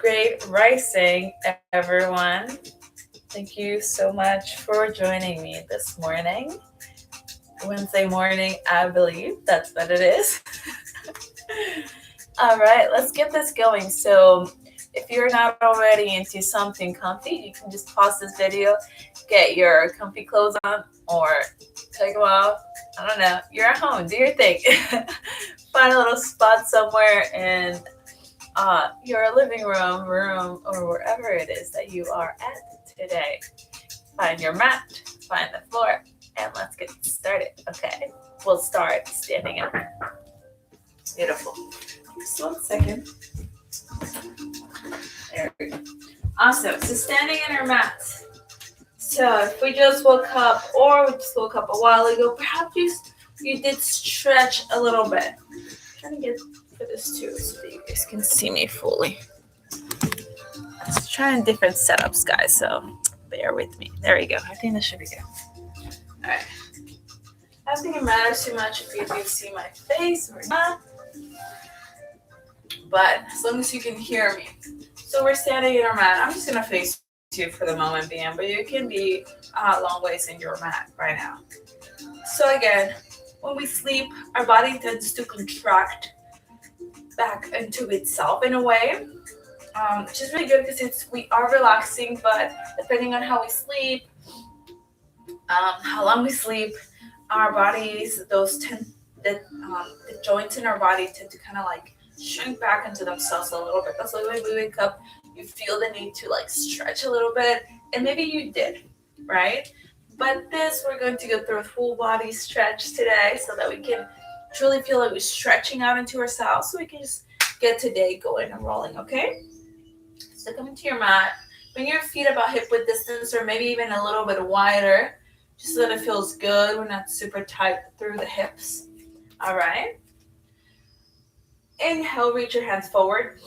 Great rising, everyone. Thank you so much for joining me this morning. Wednesday morning, I believe that's what it is. All right, let's get this going. So, if you're not already into something comfy, you can just pause this video, get your comfy clothes on, or take them off. I don't know. You're at home, do your thing. Find a little spot somewhere in your living room, or wherever it is that you are at today. Find your mat, find the floor, and let's get started. Okay, we'll start standing up. Beautiful. Just 1 second. There we go. Awesome. So standing in our mat. So if we just woke up, or we just woke up a while ago, perhaps you did stretch a little bit. I'm trying to get for this too, so that you guys can see me fully. Let's try different setups, guys. So bear with me. There we go. I think this should be good. All right. I don't think it matters too much if you do see my face or not, but as long as you can hear me. So we're standing in our mat. I'm just gonna face you for the moment being, but you can be a long ways in your mat right now. So again, when we sleep, our body tends to contract back into itself in a way, which is really good because we are relaxing, but depending on how we sleep, how long we sleep, our bodies, the joints in our body tend to kind of like shrink back into themselves a little bit. That's why when we wake up, you feel the need to like stretch a little bit, and maybe you did, right? But we're going to go through a full body stretch today so that we can truly feel like we're stretching out into ourselves, so we can just get today going and rolling, okay? So come into your mat, bring your feet about hip width distance, or maybe even a little bit wider, just so that it feels good. We're not super tight through the hips. All right. Inhale, reach your hands forward.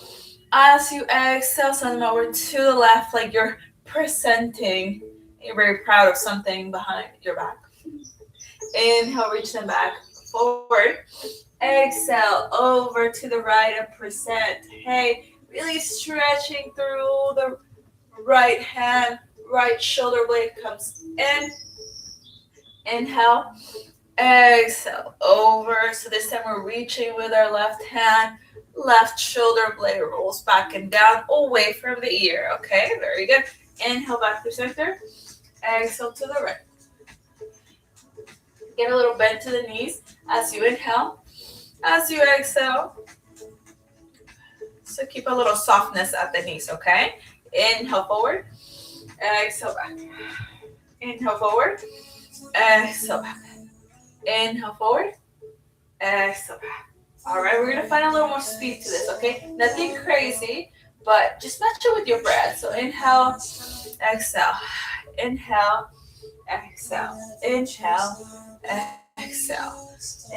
As you exhale, send them over to the left, like you're presenting. You're very proud of something behind your back. Inhale, reach them back forward. Exhale, over to the right and present. Hey, really stretching through the right hand, right shoulder blade comes in. Inhale, exhale, over. So this time we're reaching with our left hand. Left shoulder blade rolls back and down, away from the ear. Okay, very good. Inhale, back to center. Exhale to the right. Get a little bend to the knees as you inhale. As you exhale, so keep a little softness at the knees, okay? Inhale forward, exhale back. Inhale forward, exhale back. Inhale forward, exhale back. All right, we're gonna find a little more speed to this, okay? Nothing crazy, but just match it with your breath. So inhale, exhale, inhale, exhale, inhale, exhale,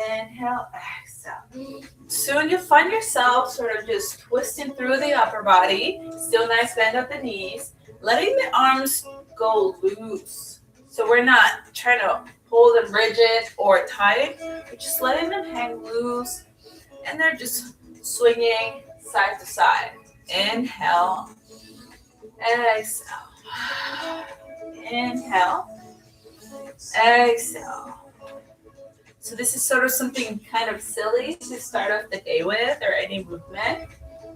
inhale, exhale. Soon you'll find yourself sort of just twisting through the upper body. Still nice bend at the knees. Letting the arms go loose. So we're not trying to hold them rigid or tight. We're just letting them hang loose. And they're just swinging side to side. Inhale. Exhale. Inhale. Exhale. So this is sort of something kind of silly to start off the day with, or any movement.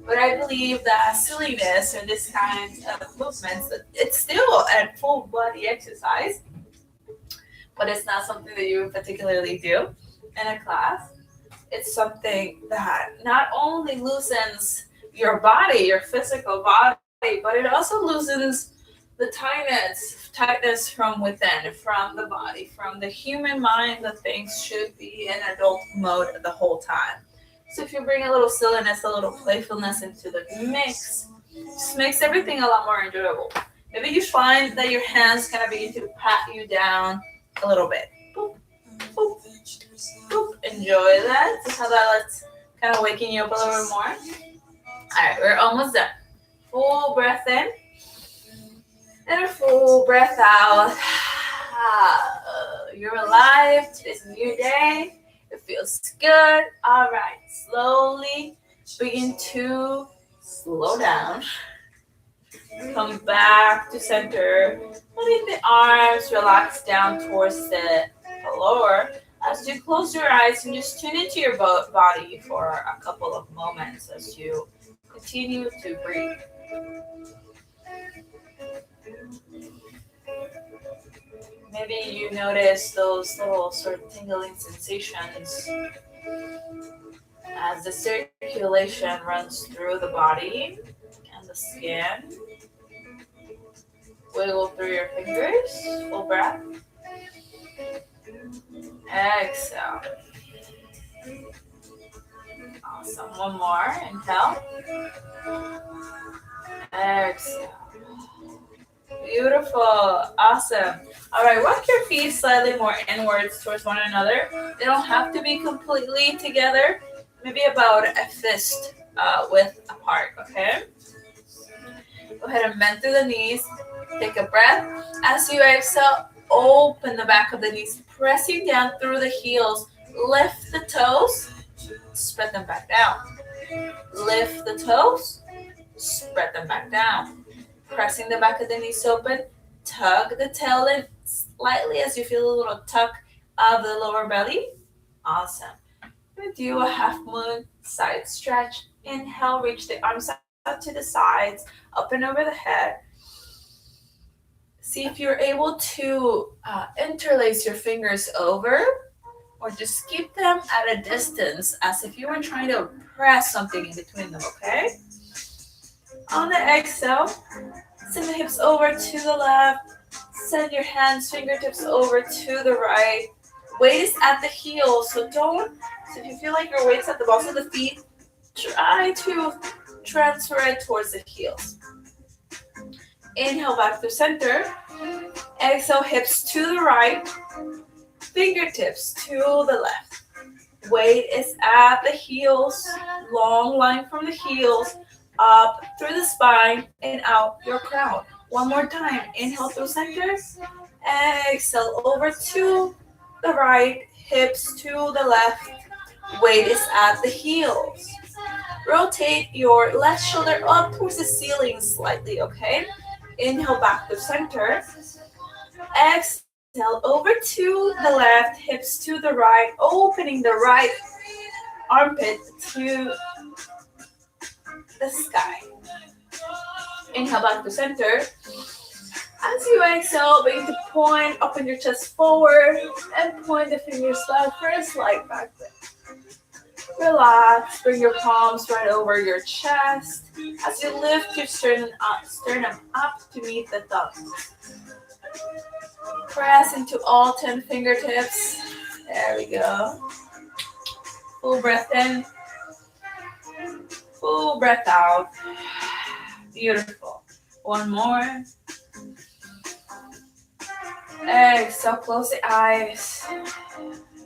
But I believe that silliness or this kind of movements, it's still a full body exercise, but it's not something that you particularly do in a class. It's something that not only loosens your body, your physical body, but it also loosens the tightness from within, from the body, from the human mind, that things should be in adult mode the whole time. So if you bring a little silliness, a little playfulness into the mix, just makes everything a lot more enjoyable. Maybe you find that your hands kind of begin to pat you down a little bit. Boop, boop, boop. Enjoy that. See how that's kind of waking you up a little bit more. All right, we're almost done. Full breath in and a full breath out. You're alive. Today's a new day. It feels good. All right, slowly begin to slow down. Come back to center. Letting the arms relax down towards the floor. As you close your eyes and just tune into your body for a couple of moments as you continue to breathe. Maybe you notice those little sort of tingling sensations as the circulation runs through the body and the skin. Wiggle through your fingers. Full breath. Exhale. Awesome. One more. Inhale. Exhale. Beautiful. Awesome. All right. Walk your feet slightly more inwards towards one another. They don't have to be completely together. Maybe about a fist width apart. Okay. Go ahead and bend through the knees. Take a breath. As you exhale, open the back of the knees, pressing down through the heels. Lift the toes, spread them back down. Lift the toes, spread them back down. Pressing the back of the knees open, tug the tail in slightly as you feel a little tuck of the lower belly. Awesome. Do a half moon side stretch. Inhale, reach the arms out to the sides, up and over the head. See if you're able to interlace your fingers over or just keep them at a distance as if you were trying to press something in between them, okay? On the exhale, send the hips over to the left. Send your hands, fingertips over to the right. Weight is at the heels, so if you feel like your weight's at the balls of the feet, try to transfer it towards the heels. Inhale back to center. Exhale, hips to the right. Fingertips to the left. Weight is at the heels. Long line from the heels. Up through the spine and out your crown. One more time. Inhale through center. Exhale over to the right. Hips to the left. Weight is at the heels. Rotate your left shoulder up towards the ceiling slightly, okay? Inhale back to center. Exhale over to the left, hips to the right, opening the right armpit to the sky. Inhale back to center. As you exhale, begin to point, open your chest forward, and point the fingers left first, like back there. Relax, bring your palms right over your chest as you lift your sternum up to meet the thumbs. Press into all 10 fingertips. There we go. Full breath in. Full breath out. Beautiful. One more. Exhale, close the eyes.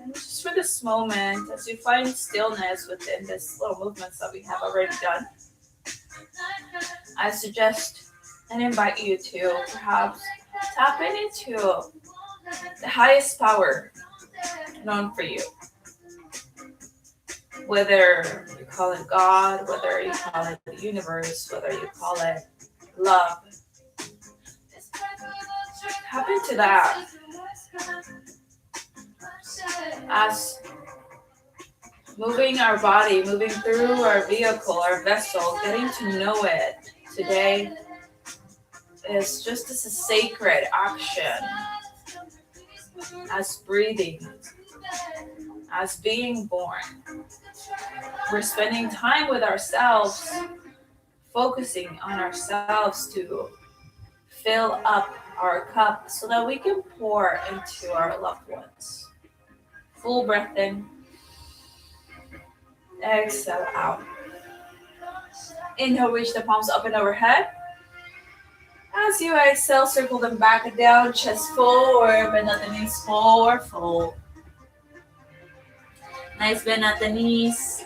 And just for this moment, as you find stillness within this little movements that we have already done, I suggest and invite you to perhaps tap into the highest power known for you. Whether you call it God, whether you call it the universe, whether you call it love. Tap into that. As moving our body, moving through our vehicle, our vessel, getting to know it today is just as a sacred action as breathing, as being born. We're spending time with ourselves, focusing on ourselves to fill up our cup so that we can pour into our loved ones. Full breath in. Exhale out. Inhale, reach the palms up and overhead. As you exhale, circle them back and down, chest forward, bend at the knees, forward, fold. Nice bend at the knees.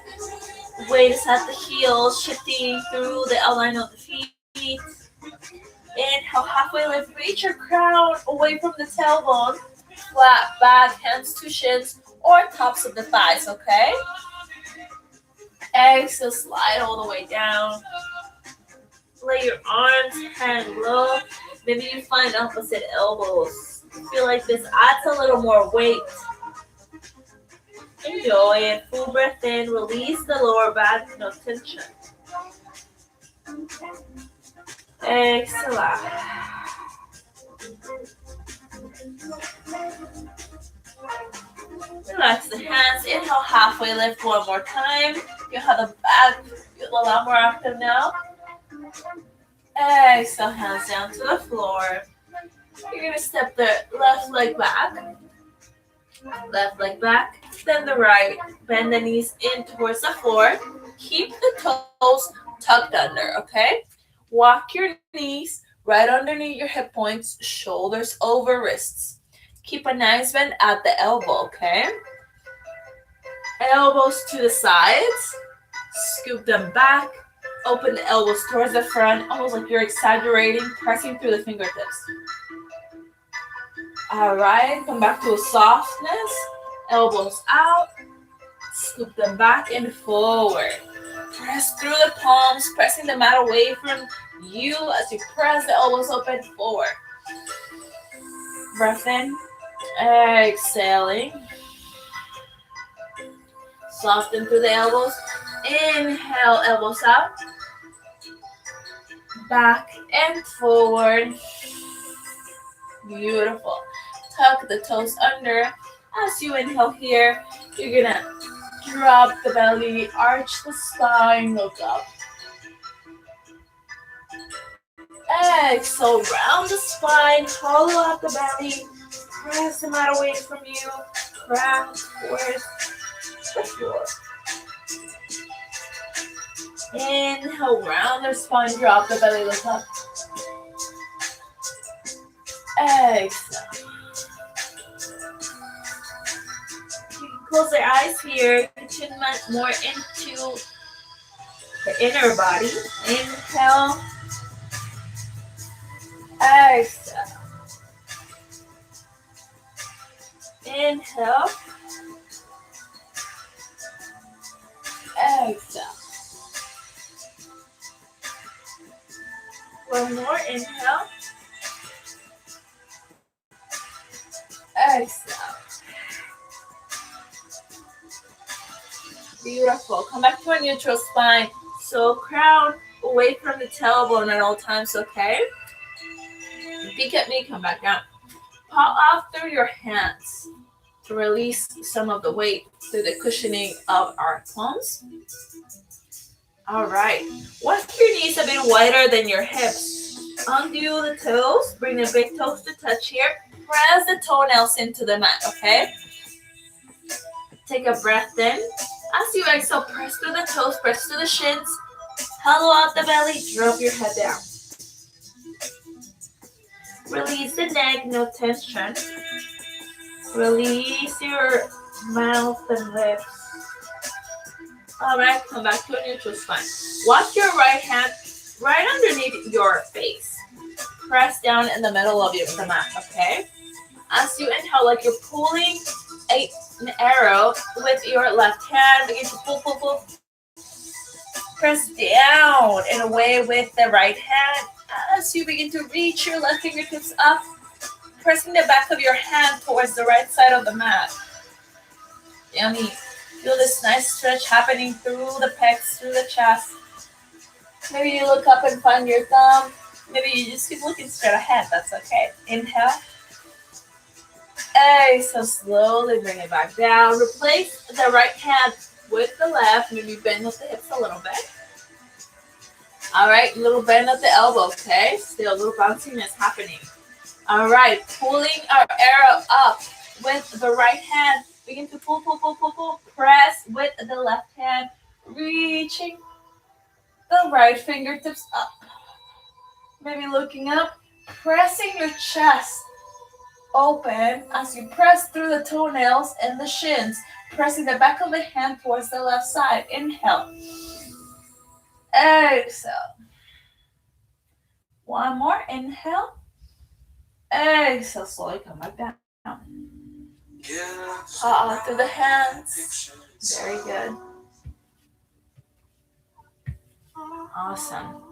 Weight is at the heels, shifting through the outline of the feet. Inhale, halfway lift, reach your crown away from the tailbone. Flat back, hands to shins or tops of the thighs, okay? Exhale, slide all the way down. Let your arms hang low. Maybe you find opposite elbows. Feel like this adds a little more weight. Enjoy it. Full breath in. Release the lower back. No tension. Exhale. Relax the hands. Inhale, halfway lift one more time. You have the back feel a lot more active now. Exhale, hands down to the floor. You're going to step the left leg back. Left leg back. Then the right. Bend the knees in towards the floor. Keep the toes tucked under, okay? Walk your knees right underneath your hip points, shoulders over wrists. Keep a nice bend at the elbow, okay? Elbows to the sides. Scoop them back. Open the elbows towards the front, almost like you're exaggerating, pressing through the fingertips. All right, come back to a softness. Elbows out. Scoop them back and forward. Press through the palms, pressing the mat away from you as you press the elbows open forward. Breath in. Exhaling. Soften through the elbows. Inhale, elbows out. Back and forward. Beautiful. Tuck the toes under. As you inhale here, you're gonna drop the belly, arch the spine, look up. Exhale, round the spine, hollow out the belly, press the mat away from you, crown towards the floor. Inhale, round the spine, drop the belly, look up. Exhale. You can close your eyes here, chin more into the inner body. Inhale. Exhale. Inhale. Exhale. One more. Inhale. Exhale. Beautiful. Come back to a neutral spine. So crown away from the tailbone at all times, okay? Peek at me, come back down. Paw off through your hands to release some of the weight through the cushioning of our palms. All right. Walk your knees a bit wider than your hips. Undo the toes. Bring the big toes to touch here. Press the toenails into the mat, okay? Take a breath in. As you exhale, press through the toes, press through the shins. Hollow out the belly, drop your head down. Release the neck, no tension. Release your mouth and lips. All right, come back to a neutral spine. Walk your right hand right underneath your face. Press down in the middle of the mat, okay? As you inhale, like you're pulling an arrow with your left hand, begin to pull, pull, pull. Press down and away with the right hand. As you begin to reach your left fingertips up, pressing the back of your hand towards the right side of the mat. Yummy. Feel this nice stretch happening through the pecs, through the chest. Maybe you look up and find your thumb. Maybe you just keep looking straight ahead. That's okay. Inhale. Exhale, slowly bring it back down. Replace the right hand with the left. Maybe bend with the hips a little bit. All right, little bend at the elbow, okay? Still a little bounciness happening. All right, pulling our arrow up with the right hand. Begin to pull, pull, pull, pull, pull. Press with the left hand, reaching the right fingertips up. Maybe looking up, pressing your chest open as you press through the toenails and the shins, pressing the back of the hand towards the left side. Inhale. Exhale. One more. Inhale. Exhale. Slowly come back down. Through the hands. Very good. Awesome.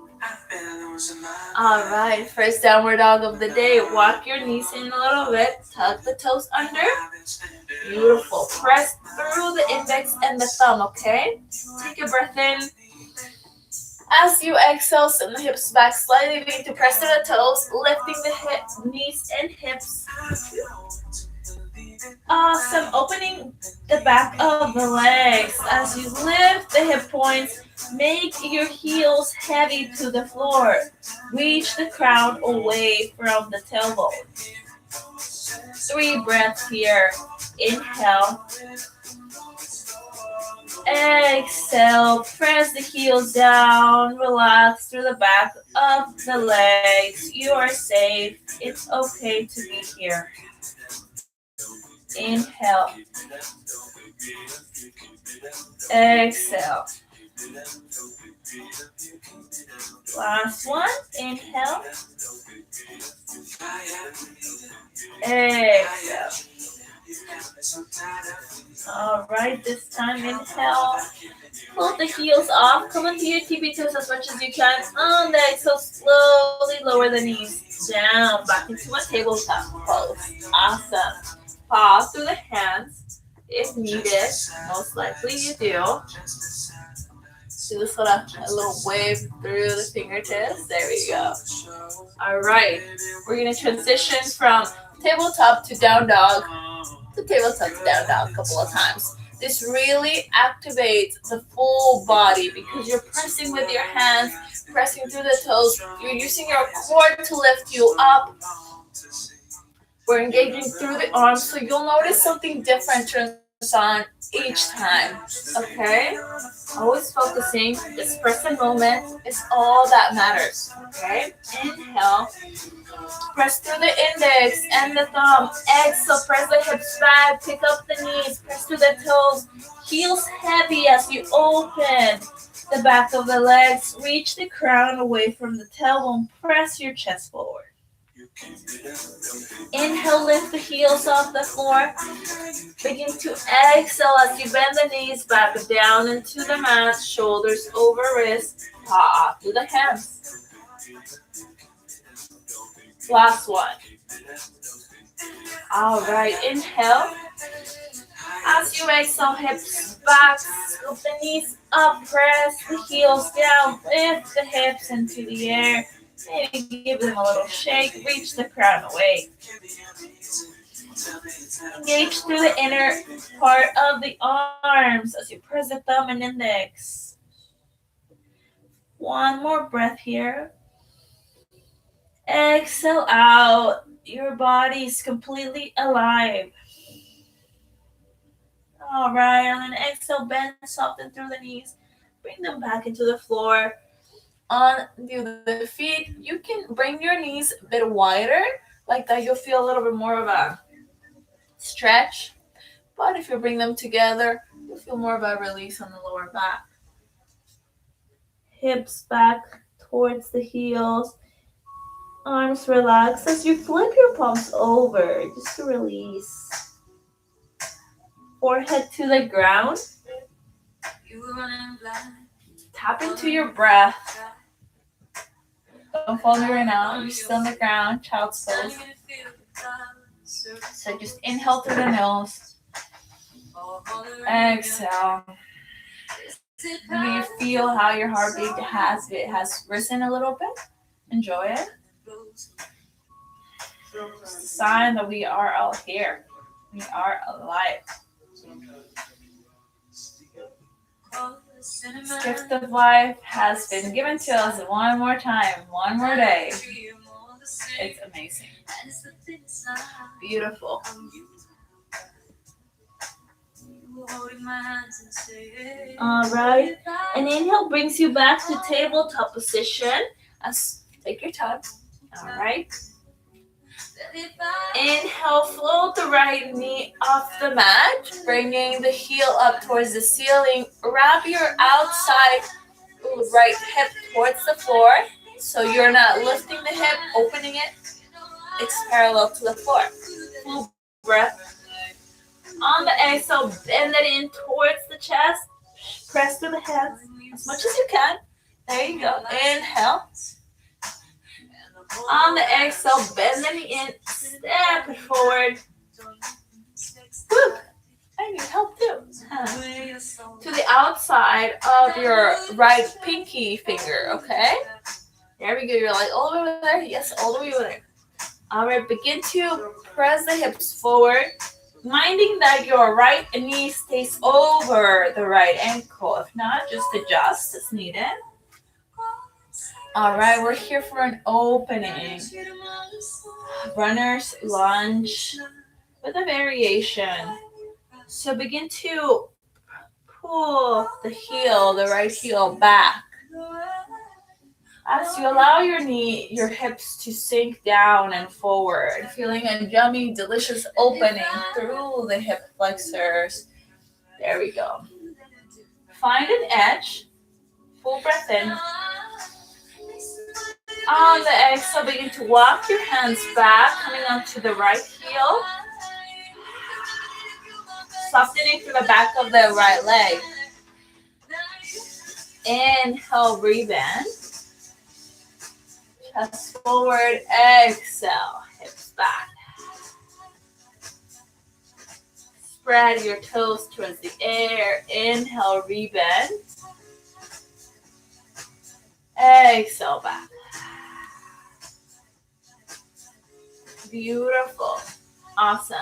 All right, first downward dog of the day. Walk your knees in a little bit. Tuck the toes under. Beautiful. Press through the index and the thumb, okay? Take a breath in. As you exhale, send the hips back slightly. Begin to press through the toes, lifting the knees and hips. Awesome. Opening the back of the legs. As you lift the hip points, make your heels heavy to the floor. Reach the crown away from the tailbone. 3 breaths here. Inhale. Exhale. Press the heels down. Relax through the back of the legs. You are safe. It's okay to be here. Inhale. Exhale. Last one. Inhale. Exhale. All right, this time inhale. Pull the heels off. Come into your TB toes as much as you can. On the exhale, slowly lower the knees down. Back into a tabletop pose. Awesome. Pause through the hands if needed. Most likely you do. Do sort of a little wave through the fingertips. There we go. All right. We're going to transition from tabletop to down dog to tabletop to down dog a couple of times. This really activates the full body because you're pressing with your hands, pressing through the toes. You're using your core to lift you up. We're engaging through the arms, so you'll notice something different turns on each time, okay? Always focusing, this present moment is all that matters, okay? Inhale, press through the index and the thumb. Exhale, press the hips back, pick up the knees, press through the toes. Heels heavy as you open the back of the legs. Reach the crown away from the tailbone. Press your chest forward. Inhale, lift the heels off the floor. Begin to exhale as you bend the knees back down into the mat, shoulders over wrists, paw to the hands. Last one. All right, inhale. As you exhale, hips back, scoop the knees up, press the heels down, lift the hips into the air. Maybe give them a little shake, reach the crown away. Engage through the inner part of the arms as you press the thumb and index. One more breath here. Exhale out. Your body is completely alive. All right, and then exhale, bend, soften through the knees. Bring them back into the floor. On the feet, you can bring your knees a bit wider. Like that, you'll feel a little bit more of a stretch. But if you bring them together, you'll feel more of a release on the lower back. Hips back towards the heels. Arms relax as you flip your palms over just to release. Forehead to the ground. Tap into your breath. Don't fall right now. You're still on the ground. Child's pose. So just inhale through the nose. Exhale. Maybe you feel how your heartbeat has risen a little bit. Enjoy it. It's a sign that we are all here. We are alive. This gift of life has been given to us one more time, one more day. It's amazing. Beautiful. All right. And inhale brings you back to tabletop position. Take your time. All right. Inhale, float the right knee off the mat, bringing the heel up towards the ceiling. Wrap your outside right hip towards the floor, so you're not lifting the hip, opening it. It's parallel to the floor. Full breath. On the exhale, bend it in towards the chest. Press through the hands as much as you can, There you go. Inhale. On the exhale, bend the knee in, step it forward. Woo. I need help too. To the outside of your right pinky finger, okay? There we go. You're like all the way over there. Yes, all the way over there. All right, begin to press the hips forward, minding that your right knee stays over the right ankle. If not, just adjust as needed. All right, we're here for an opening. Runner's lunge with a variation. So begin to pull the right heel back. As you allow your hips to sink down and forward, feeling a yummy, delicious opening through the hip flexors. There we go. Find an edge. Full breath in. On the exhale, begin to walk your hands back, coming onto the right heel. Softening through the back of the right leg. Inhale, rebend. Chest forward, exhale, hips back. Spread your toes towards the air. Inhale, rebend. Exhale, back. Beautiful. Awesome.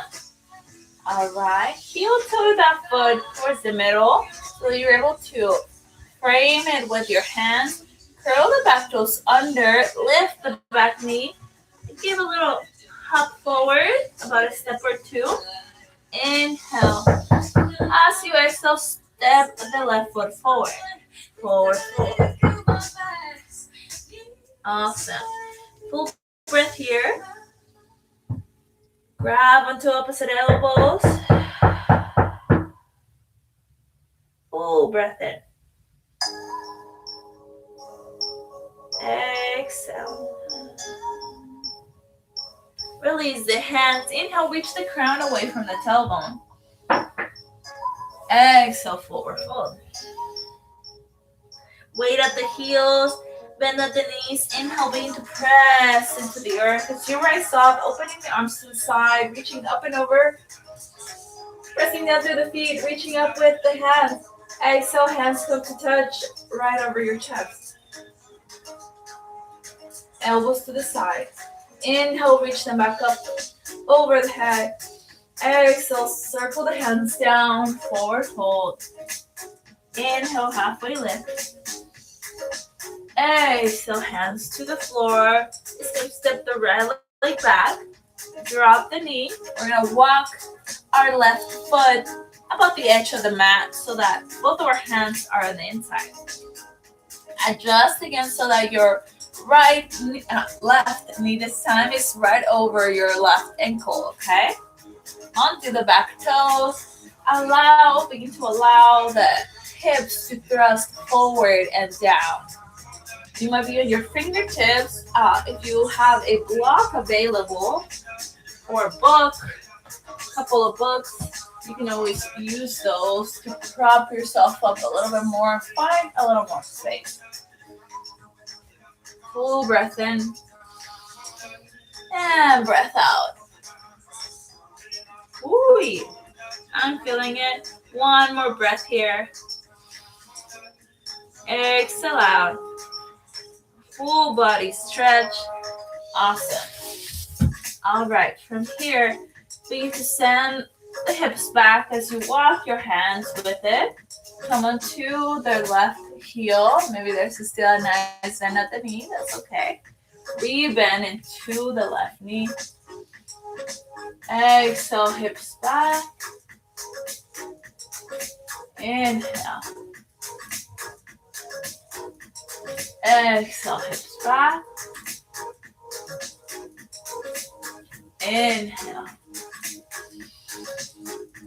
All right. Heel toe that foot towards the middle so you're able to frame it with your hands. Curl the back toes under. Lift the back knee. Give a little hop forward, about a step or two. Inhale. As you exhale, step the left foot forward. Forward, forward. Awesome. Full breath here. Grab onto opposite elbows. Full breath in. Exhale. Release the hands. Inhale, reach the crown away from the tailbone. Exhale, forward fold. Weight at the heels. Bend at the knees. Inhale, begin to press into the earth. As you rise up, opening the arms to the side, reaching up and over. Pressing down through the feet, reaching up with the hands. Exhale, hands hook to touch right over your chest. Elbows to the side. Inhale, reach them back up over the head. Exhale, circle the hands down, forward fold. Inhale, halfway lift. Exhale, hands to the floor. Step the right leg back. Drop the knee. We're going to walk our left foot about the edge of the mat so that both of our hands are on the inside. Adjust again so that your left knee this time is right over your left ankle, okay? Onto the back toes. Begin to allow the hips to thrust forward and down. You might be on your fingertips. If you have a block available or a book, a couple of books, you can always use those to prop yourself up a little bit more, find a little more space. Full breath in and breath out. Ooh, I'm feeling it. One more breath here. Exhale out. Full body stretch. Awesome. All right, from here, begin to send the hips back as you walk your hands with it. Come onto the left heel. Maybe there's still a nice bend at the knee. That's okay. Rebend into the left knee. Exhale, hips back. Inhale. Exhale, hips back. Inhale.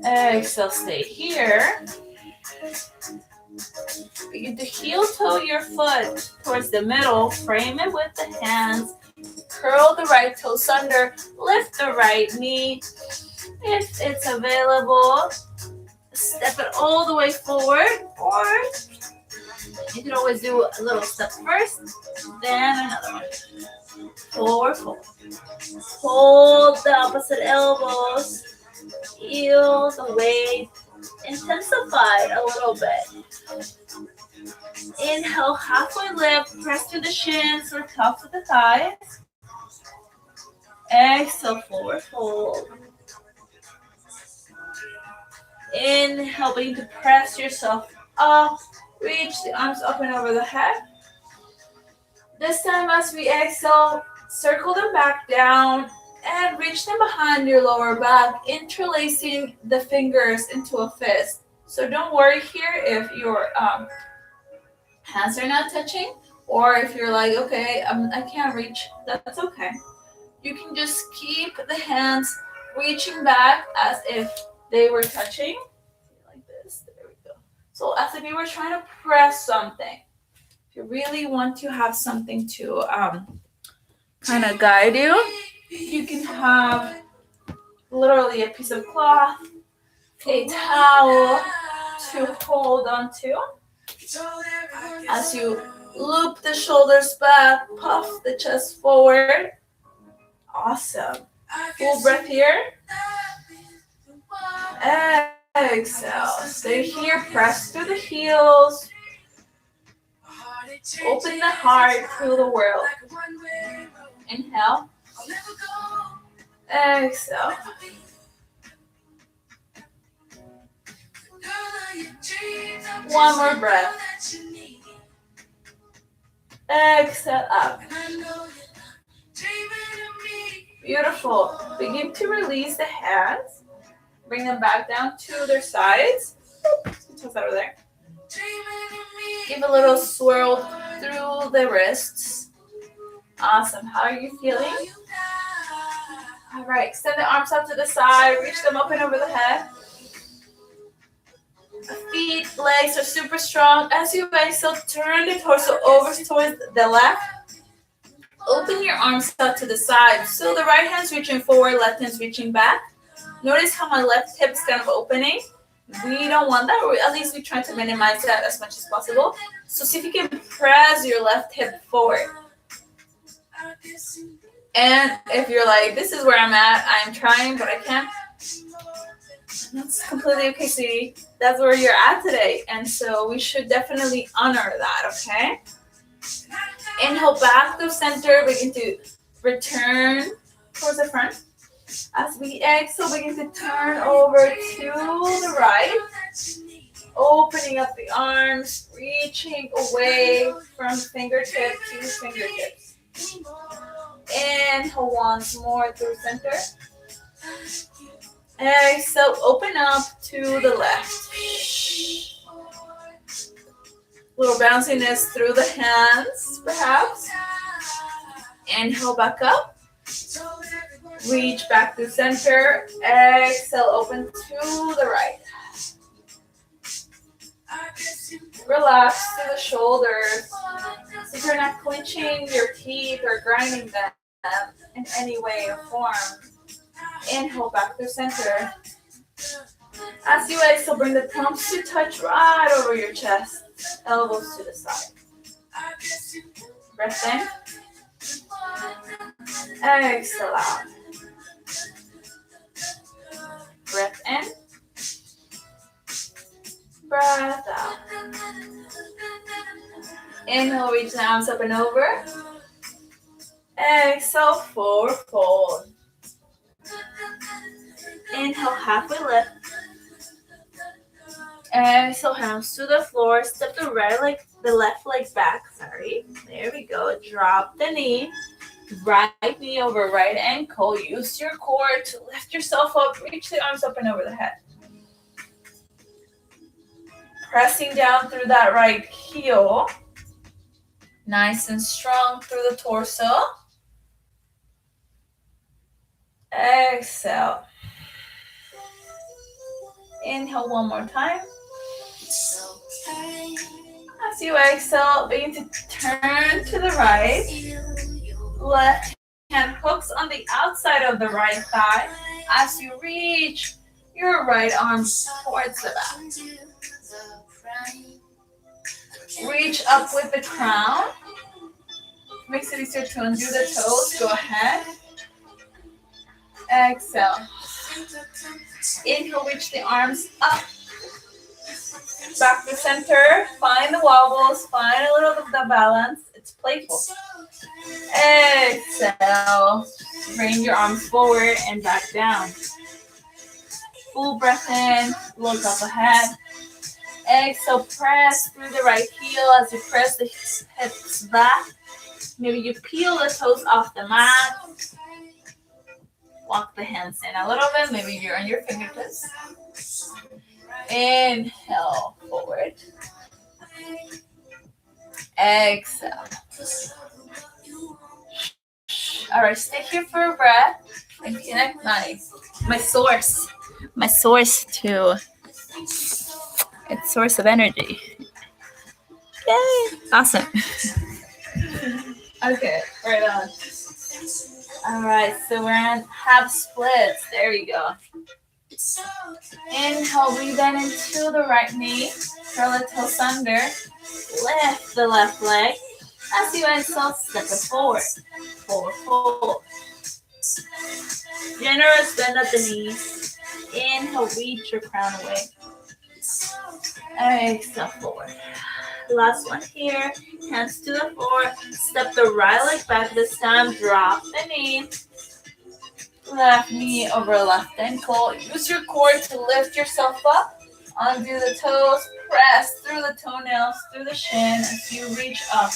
Exhale, stay here. Begin to heel toe your foot towards the middle. Frame it with the hands. Curl the right toes under. Lift the right knee. If it's available, step it all the way forward or You can always do a little step first, then another one. Forward fold. Hold the opposite elbows. Feel the weight intensified a little bit. Inhale, halfway lift, press to the shins or tops of the thighs. Exhale, forward fold. Inhale, begin to press yourself up. Reach the arms up and over the head. This time as we exhale, circle them back down and reach them behind your lower back, interlacing the fingers into a fist. So don't worry here if your hands are not touching, or if you're like, okay, I can't reach, that's okay. You can just keep the hands reaching back as if they were touching, like this, there we go. So as if you were trying to press something. If you really want to have something to kind of guide you, you can have literally a piece of cloth, a towel to hold on to. As you loop the shoulders back, puff the chest forward. Awesome. Full breath here. Exhale. Stay here. Press through the heels. Open the heart. Feel the world. Inhale. Exhale. One more breath. Exhale up. Beautiful. Begin to release the hands. Bring them back down to their sides. Toss over there. Give a little swirl through the wrists. Awesome. How are you feeling? All right. Extend the arms out to the side. Reach them up and over the head. Feet, legs are super strong. As you exhale, turn the torso over towards the left. Open your arms out to the side. So the right hand's reaching forward, left hand's reaching back. Notice how my left hip is kind of opening. We don't want that, or at least we try to minimize that as much as possible. So see if you can press your left hip forward. And if you're like, this is where I'm at, I'm trying, but I can't. That's completely okay, sweetie. That's where you're at today. And so we should definitely honor that, okay? Inhale back to center. Begin to return towards the front. As we exhale, begin to turn over to the right. Opening up the arms, reaching away from fingertip to fingertips. Inhale once more through center. Exhale, open up to the left. Little bounciness through the hands, perhaps. Inhale back up. Reach back to center. Exhale, open to the right. Relax through the shoulders. If you're not clenching your teeth or grinding them in any way or form, inhale back to center. As you exhale, bring the palms to touch right over your chest. Elbows to the side. Breath in. Exhale out. Breath in. Breath out. Inhale, reach the arms up and over. Exhale, forward fold. Inhale, halfway lift. Exhale, hands to the floor. Step the left leg back. Sorry. There we go. Drop the knee. Right knee over right ankle. Use your core to lift yourself up. Reach the arms up and over the head. Pressing down through that right heel. Nice and strong through the torso. Exhale. Inhale one more time. As you exhale, begin to turn to the right. Left hand hooks on the outside of the right thigh as you reach your right arm towards the back. Reach up with the crown. Makes it easier to undo the toes. Go ahead. Exhale. Inhale, reach the arms up. Back to center. Find the wobbles. Find a little bit of the balance. It's playful. Exhale. Bring your arms forward and back down. Full breath in. Look up ahead. Exhale. Press through the right heel as you press the hips back. Maybe you peel the toes off the mat. Walk the hands in a little bit. Maybe you're on your fingertips. Inhale, forward. Exhale. All right, stay here for a breath and connect my source to its source of energy. Yay! Awesome. Okay, right on. All right, so we're on half splits. There we go. Inhale, breathe in into the right knee. Curl the toes under. Lift the left leg. As you exhale, step it forward. Forward fold. Generous bend at the knees. Inhale, reach your crown away. Exhale, forward. Last one here. Hands to the floor. Step the right leg back this time. Drop the knee. Left knee over left ankle. Use your core to lift yourself up. Undo the toes. Press through the toenails, through the shin as you reach up.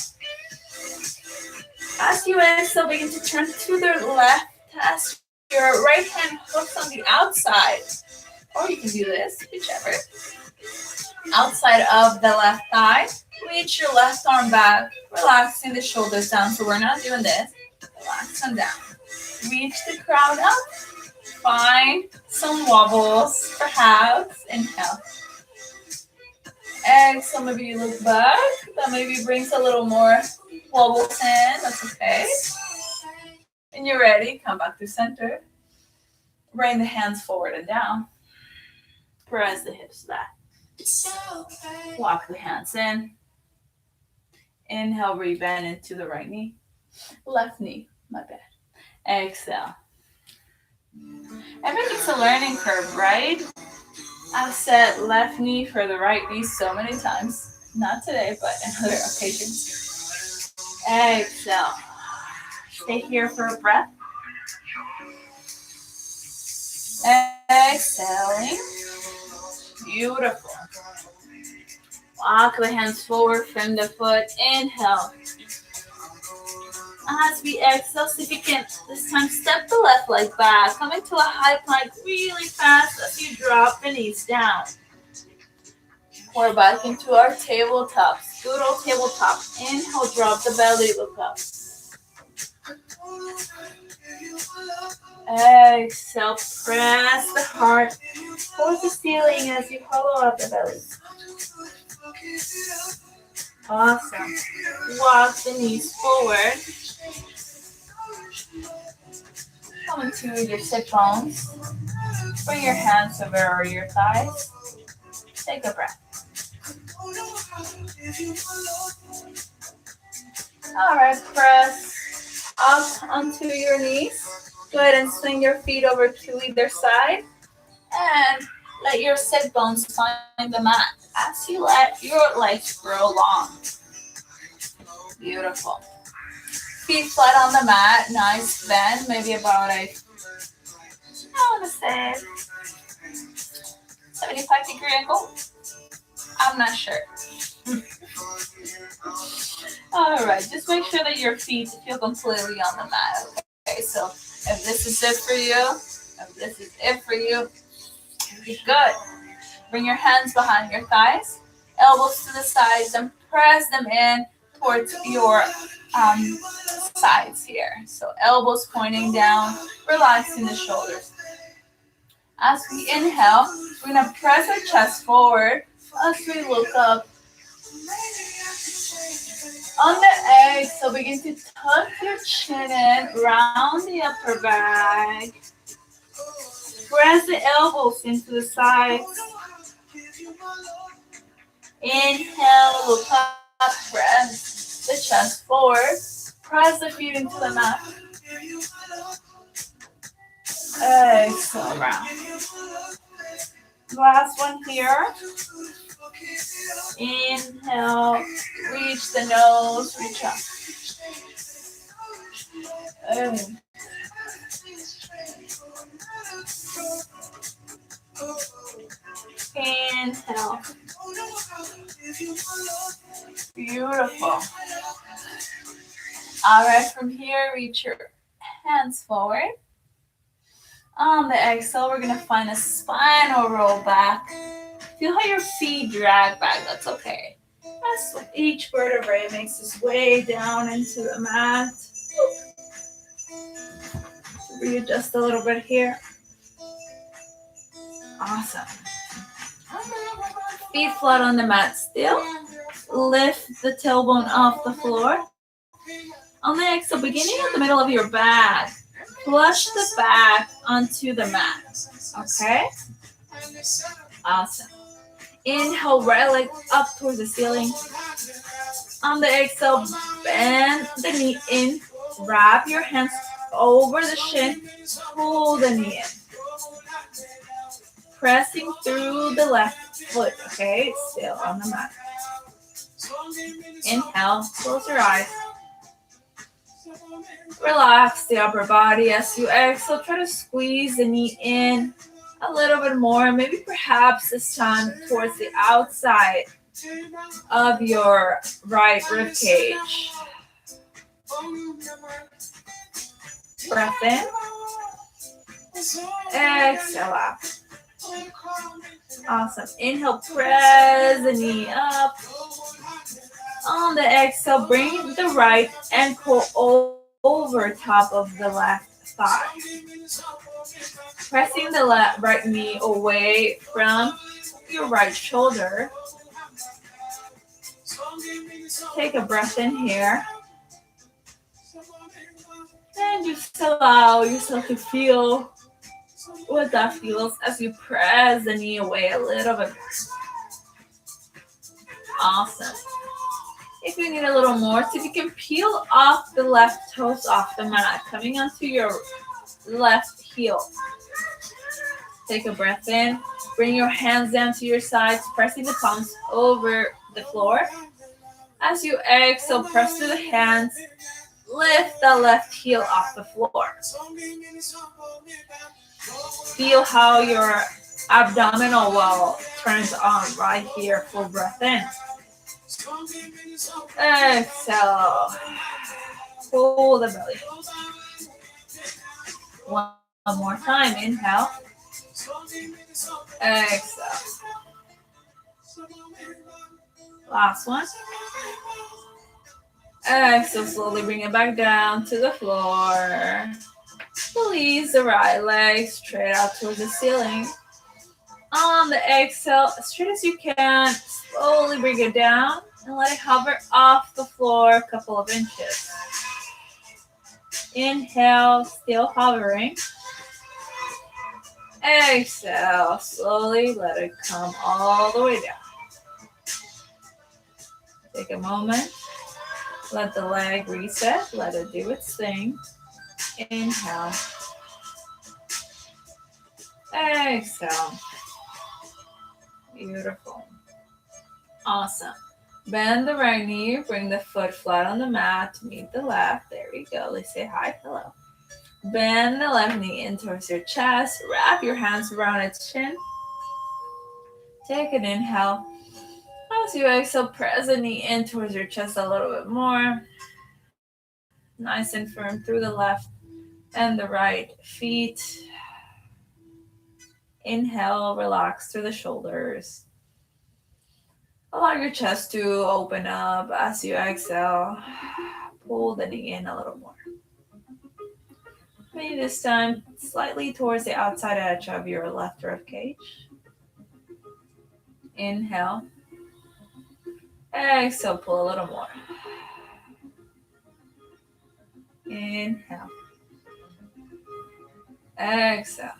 As you exhale, begin to turn to the left. As your right hand hooks on the outside. Or you can do this, whichever. Outside of the left thigh. Reach your left arm back. Relaxing the shoulders down. So we're not doing this. Relax them down. Reach the crown up. Find some wobbles, perhaps. Inhale. Exhale, maybe you look back. That maybe brings a little more wobbles in. That's okay. When you're ready, come back to center. Bring the hands forward and down. Press the hips back. Walk the hands in. Inhale, rebend into the right knee. Left knee, my bad. Exhale. Everything's a learning curve, right? I've said left knee for the right knee so many times. Not today, but on other occasions. Exhale. Stay here for a breath. Exhaling. Beautiful. Walk the hands forward from the foot. Inhale. As we exhale, see if you can this time step the left leg back. Come into a high plank really fast as you drop the knees down. We're back into our tabletops. Good old tabletop. Inhale, drop the belly, look up. Exhale, press the heart towards the ceiling as you hollow out the belly. Awesome. Walk the knees forward. Come into your sit bones. Bring your hands over your thighs. Take a breath. All right, press up onto your knees. Go ahead and swing your feet over to either side. And let your sit bones find the mat as you let your legs grow long. Beautiful. Feet flat on the mat. Nice bend. Maybe about I want to say 75-degree angle. I'm not sure. All right. Just make sure that your feet feel completely on the mat. Okay. So if this is it for you, you're good. Bring your hands behind your thighs, elbows to the sides, and press them in towards your sides here. So elbows pointing down, relaxing the shoulders. As we inhale, we're going to press our chest forward as we look up. On the exhale, begin to tuck your chin in, round the upper back. Press the elbows into the sides. Inhale, look up. Press the chest forward. Press the feet into the mat. Exhale, round. Last one here. Inhale, reach the nose, reach up. Inhale. Beautiful. All right, from here, reach your hands forward. On the exhale, we're going to find a spinal roll back. Feel how your feet drag back. That's okay. As each vertebrae makes its way down into the mat. Readjust a little bit here. Awesome. Feet flat on the mat still. Lift the tailbone off the floor. On the exhale, beginning at the middle of your back, flush the back onto the mat. Okay? Awesome. Inhale, right leg up towards the ceiling. On the exhale, bend the knee in. Wrap your hands over the shin. Pull the knee in. Pressing through the left foot, okay? Still on the mat. Inhale, close your eyes. Relax the upper body as you exhale. Try to squeeze the knee in a little bit more. Maybe perhaps this time towards the outside of your right rib cage. Breath in. Exhale out. Awesome. Inhale, press the knee up. On the exhale, bring the right ankle over top of the left thigh. Pressing the right knee away from your right shoulder. Take a breath in here. And just allow yourself to feel what that feels as you press the knee away a little bit. Awesome. If you need a little more, see if you can peel off the left toes off the mat, coming onto your left heel. Take a breath in. Bring your hands down to your sides, pressing the palms over the floor. As you exhale, press to the hands. Lift the left heel off the floor. Feel how your abdominal wall turns on right here. Full breath in. Exhale. Pull the belly. One more time. Inhale. Exhale. Last one. Exhale. Slowly bring it back down to the floor. Release the right leg straight out towards the ceiling. On the exhale, as straight as you can, slowly bring it down and let it hover off the floor a couple of inches. Inhale, still hovering. Exhale, slowly let it come all the way down. Take a moment. Let the leg reset. Let it do its thing. Inhale. Exhale. Beautiful. Awesome. Bend the right knee. Bring the foot flat on the mat to meet the left. There we go. Let's say hi. Hello. Bend the left knee in towards your chest. Wrap your hands around its chin. Take an inhale. As you exhale, press the knee in towards your chest a little bit more. Nice and firm through the left and the right feet. Inhale, relax through the shoulders. Allow your chest to open up as you exhale. Pull the knee in a little more. Maybe this time slightly towards the outside edge of your left rib cage. Inhale. Exhale, pull a little more. Inhale. Exhale.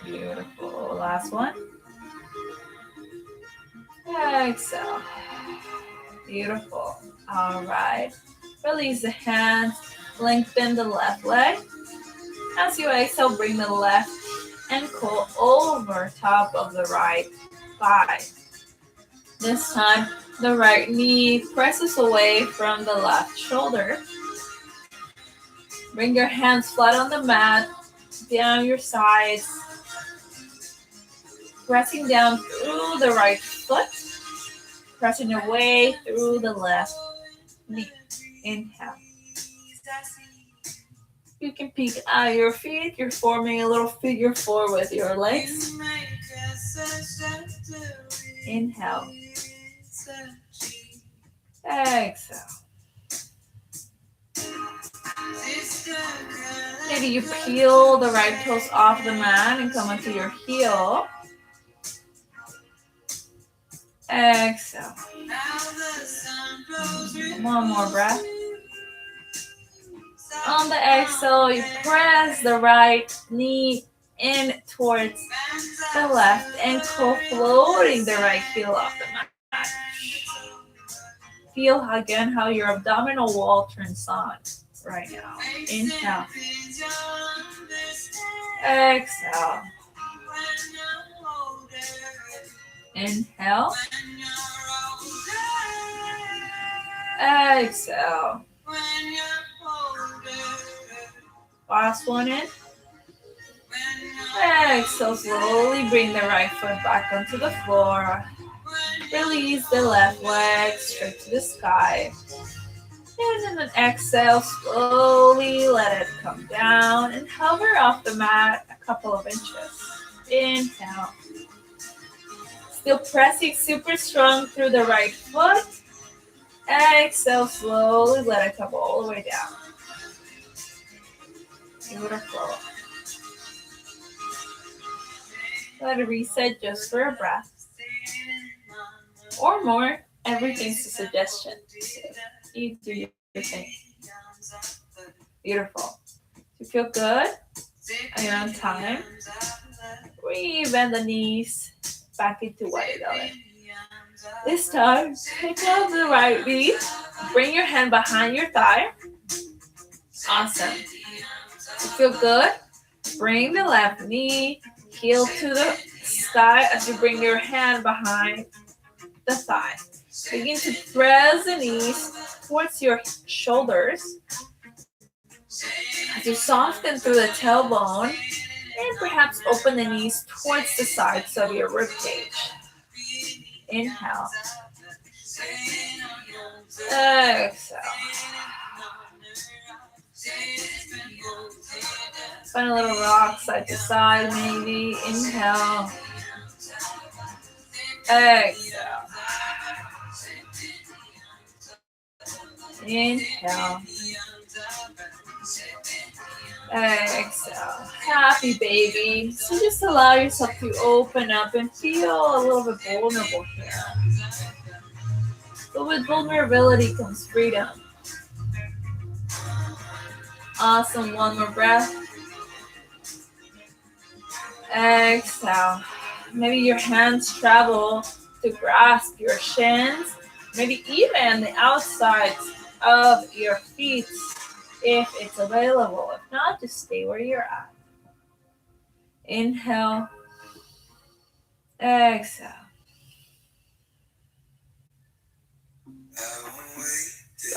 Beautiful. Last one. Exhale. Beautiful. All right. Release the hands. Lengthen the left leg. As you exhale, bring the left ankle over top of the right thigh. This time, the right knee presses away from the left shoulder. Bring your hands flat on the mat, down your sides, pressing down through the right foot, pressing away through the left knee. Inhale. You can peek at your feet. You're forming a little figure four with your legs. Inhale. Exhale. Maybe you peel the right toes off the mat and come onto your heel. Exhale. One more breath. On the exhale, you press the right knee in towards the left ankle, floating the right heel off the mat. Feel again how your abdominal wall turns on right now. Inhale. Exhale. Inhale. Exhale. Last one in. Exhale, slowly bring the right foot back onto the floor. Release the left leg straight to the sky. And then exhale, slowly let it come down and hover off the mat a couple of inches. Inhale. Still pressing super strong through the right foot. Exhale, slowly let it come all the way down. Beautiful. Let it reset just for a breath. Or more. Everything's a suggestion. So you do your thing. Beautiful. You feel good? Are you on time? Bend the knees back into white belly. This time, take out the right knee. Bring your hand behind your thigh. Awesome. You feel good? Bring the left knee, heel to the sky as you bring your hand behind the thigh. Begin to press the knees towards your shoulders as you soften through the tailbone and perhaps open the knees towards the sides of your ribcage. Inhale. Exhale. Find a little rock side to side, maybe. Inhale. Exhale. Inhale. Exhale. Happy baby. So just allow yourself to open up and feel a little bit vulnerable here. But with vulnerability comes freedom. Awesome. One more breath. Exhale. Maybe your hands travel to grasp your shins. Maybe even the outsides of your feet if it's available. If not, just stay where you're at. Inhale. Exhale.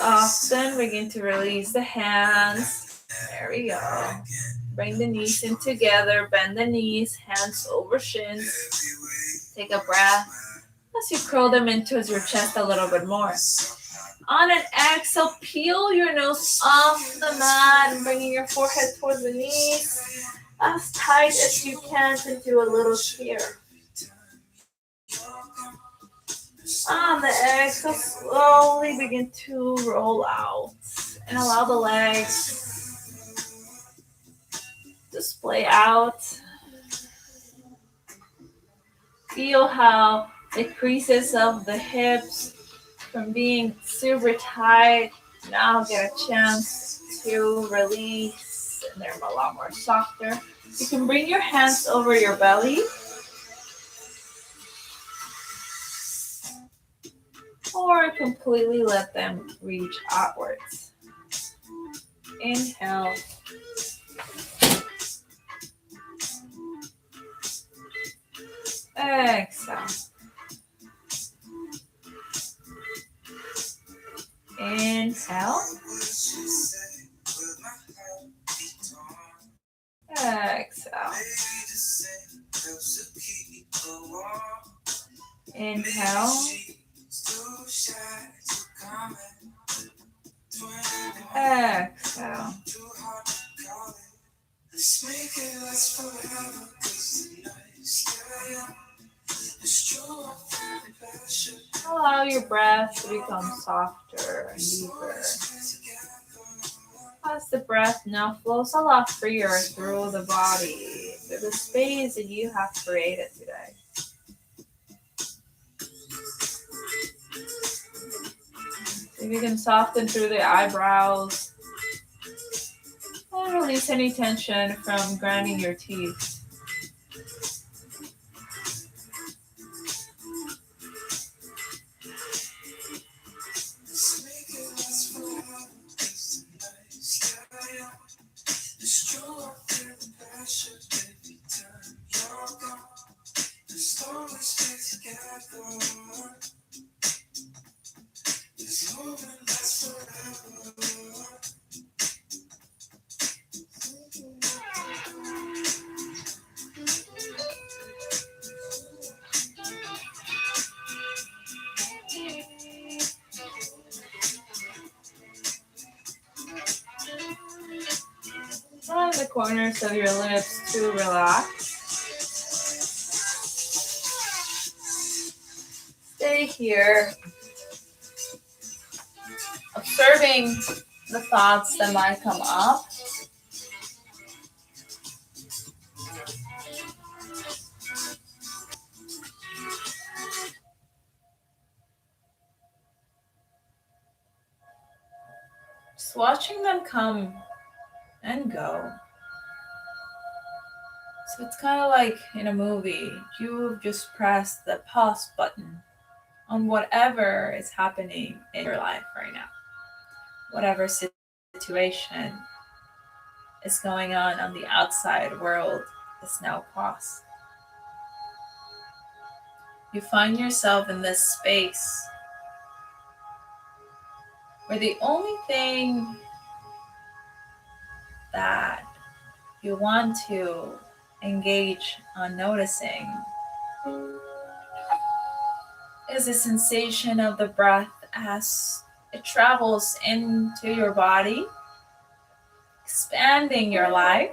Often begin to release the hands. There we go. Bring the knees in together. Bend the knees. Hands over shins. Take a breath as you curl them in towards your chest a little bit more. On an exhale, peel your nose off the mat and bringing your forehead towards the knees as tight as you can to do a little cheer. On the exhale, slowly begin to roll out and allow the legs to splay out. Feel how the creases of the hips from being super tight now get a chance to release and they're a lot more softer. You can bring your hands over your belly. or completely let them reach outwards. Inhale. Exhale. Inhale. Exhale. Inhale. Exhale. Allow your breath to become softer and deeper. As the breath now flows a lot freer through the body, through the space that you have created today. If you can soften through the eyebrows and release any tension from grinding your teeth. Allow the corners of your lips to relax. Stay here, observing the thoughts that might come up. Just watching them come and go. So it's kind of like in a movie, you've just pressed the pause button on whatever is happening in your life right now. Whatever situation is going on the outside world is now paused. You find yourself in this space where the only thing that you want to engage on noticing is the sensation of the breath as it travels into your body, expanding your life,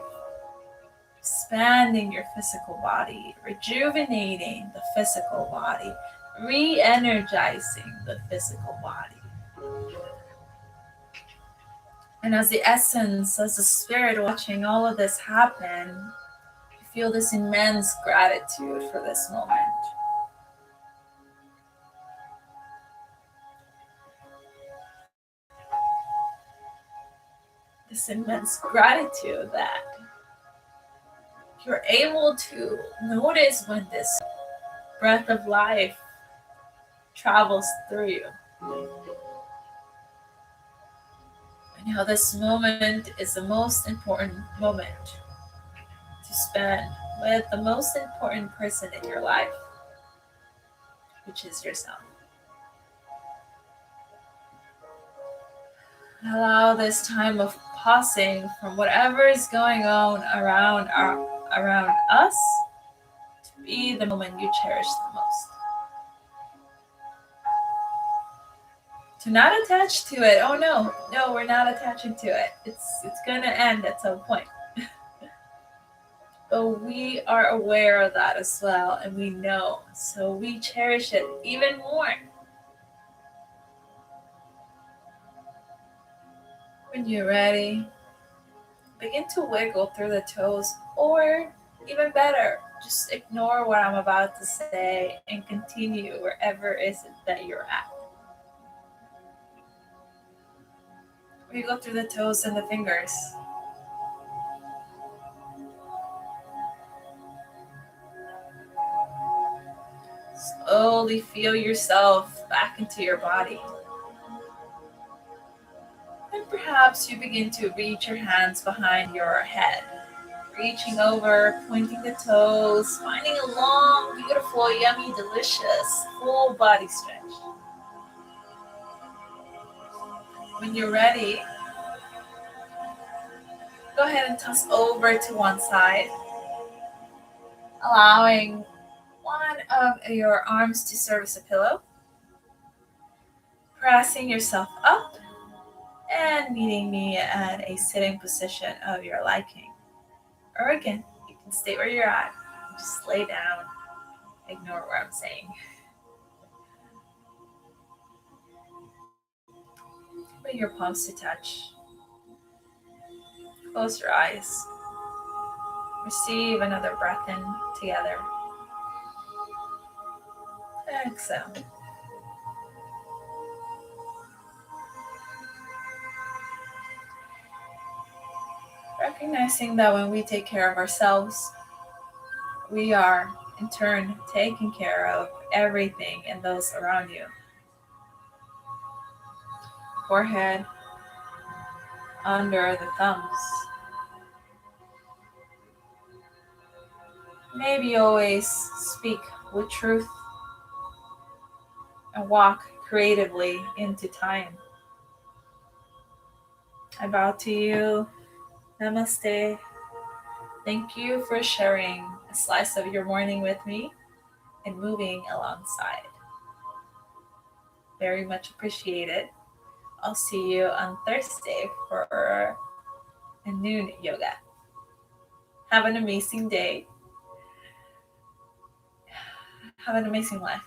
expanding your physical body, rejuvenating the physical body, re-energizing the physical body. And as the essence, as the spirit watching all of this happen, you feel this immense gratitude for this moment. This immense gratitude that you're able to notice when this breath of life travels through you. And how this moment is the most important moment to spend with the most important person in your life, which is yourself. Allow this time of pausing from whatever is going on around us to be the moment you cherish the most. To not attach to it. Oh no, we're not attaching to it. It's gonna end at some point. But we are aware of that as well, and we know, so we cherish it even more. When you're ready, begin to wiggle through the toes, or even better, just ignore what I'm about to say and continue wherever it is that you're at. Wiggle through the toes and the fingers. Slowly feel yourself back into your body. And perhaps you begin to reach your hands behind your head, reaching over, pointing the toes, finding a long, beautiful, yummy, delicious, full body stretch. When you're ready, go ahead and toss over to one side, allowing one of your arms to serve as a pillow, pressing yourself up and meeting me at a sitting position of your liking. Or again, you can stay where you're at, just lay down, ignore what I'm saying. Put your palms to touch. Close your eyes. Receive another breath in together. Exhale. Recognizing that when we take care of ourselves, we are in turn taking care of everything and those around you. Forehead, under the thumbs. Maybe always speak with truth and walk creatively into time. I bow to you. Namaste. Thank you for sharing a slice of your morning with me and moving alongside. Very much appreciated. I'll see you on Thursday for a noon yoga. Have an amazing day. Have an amazing life.